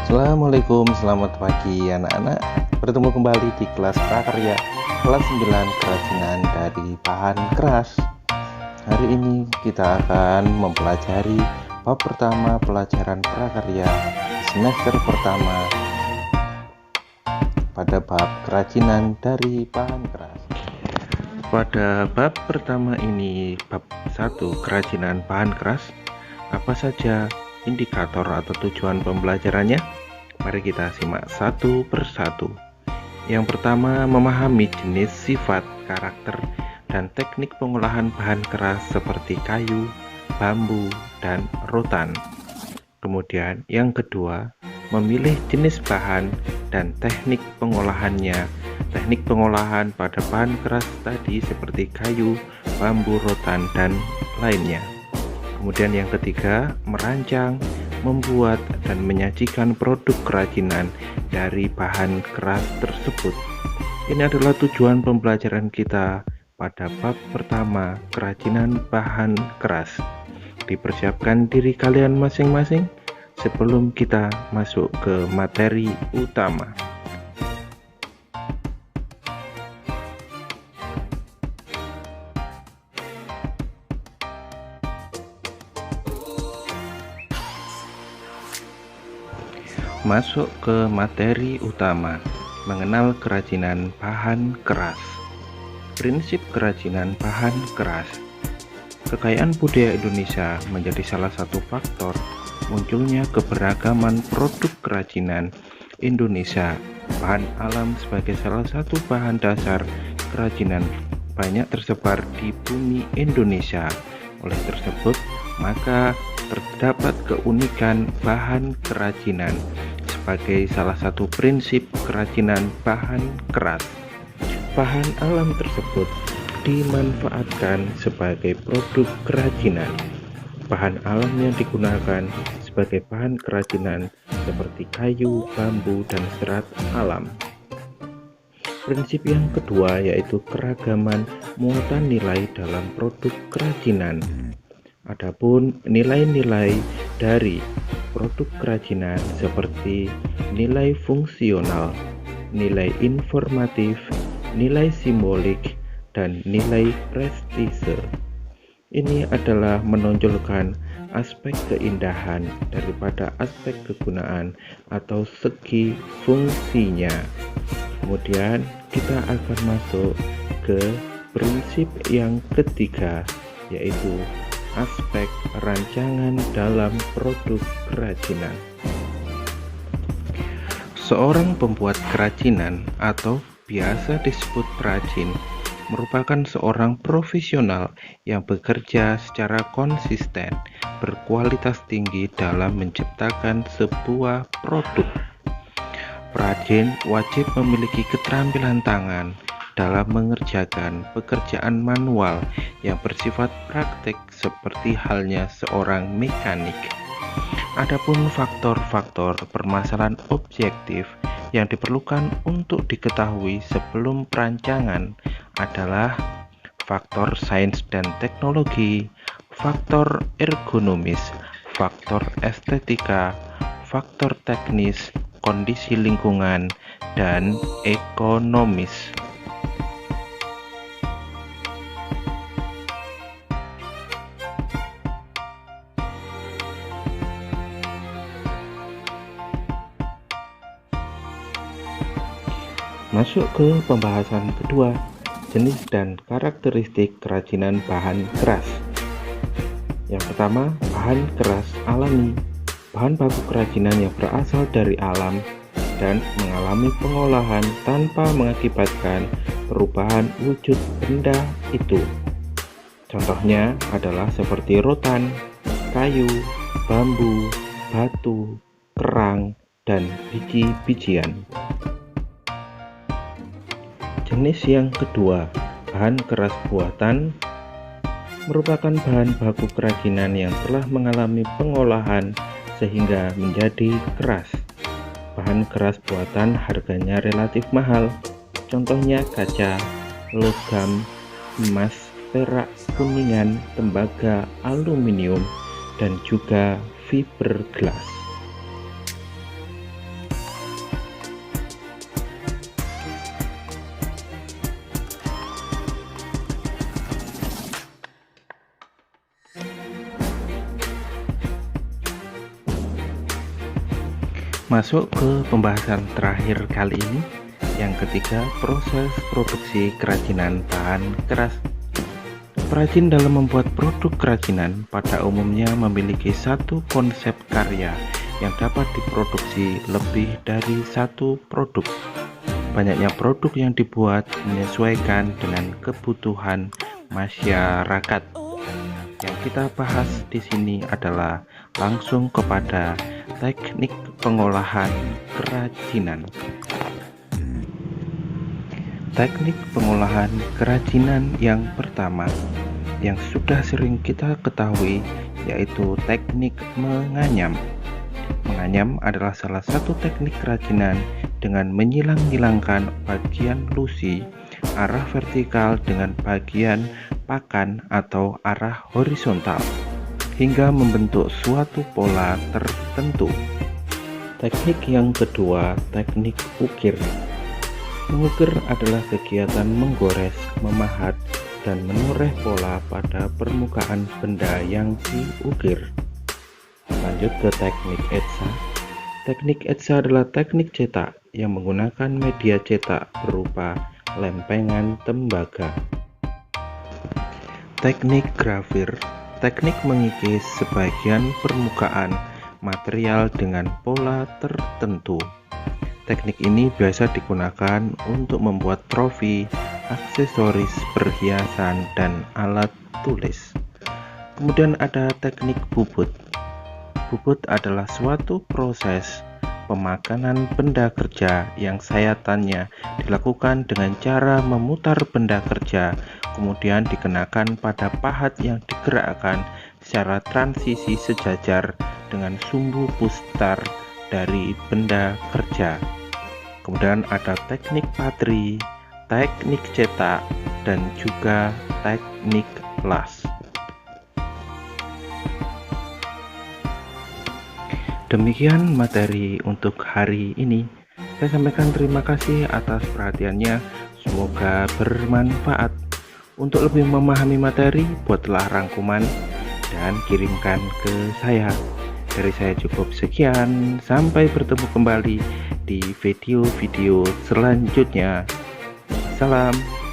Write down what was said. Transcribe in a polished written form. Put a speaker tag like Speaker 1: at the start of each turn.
Speaker 1: Assalamualaikum, selamat pagi anak-anak. Bertemu kembali di kelas prakarya kelas 9 kerajinan dari bahan keras. Hari ini kita akan mempelajari bab pertama pelajaran prakarya semester pertama pada bab kerajinan dari bahan keras. Pada bab pertama ini, bab 1 kerajinan bahan keras, apa saja indikator atau tujuan pembelajarannya? Mari kita simak satu persatu. Yang pertama, memahami jenis, sifat, karakter, dan teknik pengolahan bahan keras seperti kayu, bambu, dan rotan. Kemudian yang kedua, memilih jenis bahan dan teknik pengolahannya. Teknik pengolahan pada bahan keras tadi seperti kayu, bambu, rotan, dan lainnya. Kemudian yang ketiga, merancang, membuat, dan menyajikan produk kerajinan dari bahan keras tersebut. Ini adalah tujuan pembelajaran kita pada bab pertama kerajinan bahan keras. Dipersiapkan diri kalian masing-masing sebelum kita masuk ke materi utama. Masuk ke materi utama, mengenal kerajinan bahan keras. Prinsip kerajinan bahan keras. Kekayaan budaya Indonesia menjadi salah satu faktor munculnya keberagaman produk kerajinan Indonesia. Bahan alam sebagai salah satu bahan dasar kerajinan banyak tersebar di bumi Indonesia. Oleh tersebut, maka terdapat keunikan bahan kerajinan sebagai salah satu prinsip kerajinan bahan keras. Bahan alam tersebut dimanfaatkan sebagai produk kerajinan. Bahan alam yang digunakan sebagai bahan kerajinan seperti kayu, bambu, dan serat alam. Prinsip yang kedua yaitu keragaman muatan nilai dalam produk kerajinan. Adapun nilai-nilai dari produk kerajinan seperti nilai fungsional, nilai informatif, nilai simbolik, dan nilai prestise. Ini adalah menonjolkan aspek keindahan daripada aspek kegunaan atau segi fungsinya. Kemudian kita akan masuk ke prinsip yang ketiga, yaitu aspek rancangan dalam produk kerajinan. Seorang pembuat kerajinan atau biasa disebut perajin merupakan seorang profesional yang bekerja secara konsisten, berkualitas tinggi dalam menciptakan sebuah produk. Perajin wajib memiliki keterampilan tangan dalam mengerjakan pekerjaan manual yang bersifat praktik seperti halnya seorang mekanik. Adapun faktor-faktor permasalahan objektif yang diperlukan untuk diketahui sebelum perancangan adalah faktor sains dan teknologi, faktor ergonomis, faktor estetika, faktor teknis, kondisi lingkungan, dan ekonomis. Masuk ke pembahasan kedua, jenis dan karakteristik kerajinan bahan keras. Yang pertama, bahan keras alami. Bahan baku kerajinan yang berasal dari alam dan mengalami pengolahan tanpa mengakibatkan perubahan wujud benda itu. Contohnya adalah seperti rotan, kayu, bambu, batu, kerang, dan biji-bijian. Jenis yang kedua, bahan keras buatan, merupakan bahan baku kerajinan yang telah mengalami pengolahan sehingga menjadi keras. Bahan keras buatan harganya relatif mahal, contohnya kaca, logam, emas, perak, kuningan, tembaga, aluminium, dan juga fiberglass. Masuk ke pembahasan terakhir kali ini, yang ketiga, proses produksi kerajinan bahan keras. Perajin dalam membuat produk kerajinan pada umumnya memiliki satu konsep karya yang dapat diproduksi lebih dari satu produk. Banyaknya produk yang dibuat menyesuaikan dengan kebutuhan masyarakat. Yang kita bahas di sini adalah langsung kepada teknik pengolahan kerajinan. Teknik pengolahan kerajinan yang pertama yang sudah sering kita ketahui yaitu teknik menganyam. Menganyam adalah salah satu teknik kerajinan dengan menyilang-nyilangkan bagian lusi arah vertikal dengan bagian pakan atau arah horizontal hingga membentuk suatu pola tertentu. Teknik yang kedua, teknik ukir. Mengukir adalah kegiatan menggores, memahat, dan menoreh pola pada permukaan benda yang diukir. Lanjut ke teknik etsa. Teknik etsa adalah teknik cetak yang menggunakan media cetak berupa lempengan tembaga. Teknik grafir, teknik mengikis sebagian permukaan material dengan pola tertentu. Teknik ini biasa digunakan untuk membuat trofi, aksesoris, perhiasan, dan alat tulis. Kemudian ada teknik bubut. Bubut adalah suatu proses pemakanan benda kerja yang sayatannya dilakukan dengan cara memutar benda kerja, kemudian dikenakan pada pahat yang digerakkan secara transisi sejajar dengan sumbu pustar dari benda kerja. Kemudian ada teknik patri, teknik cetak, dan juga teknik las. Demikian materi untuk hari ini. Saya sampaikan terima kasih atas perhatiannya. Semoga bermanfaat. Untuk lebih memahami materi, buatlah rangkuman dan kirimkan ke saya. Dari saya cukup sekian, sampai bertemu kembali di video-video selanjutnya. Salam.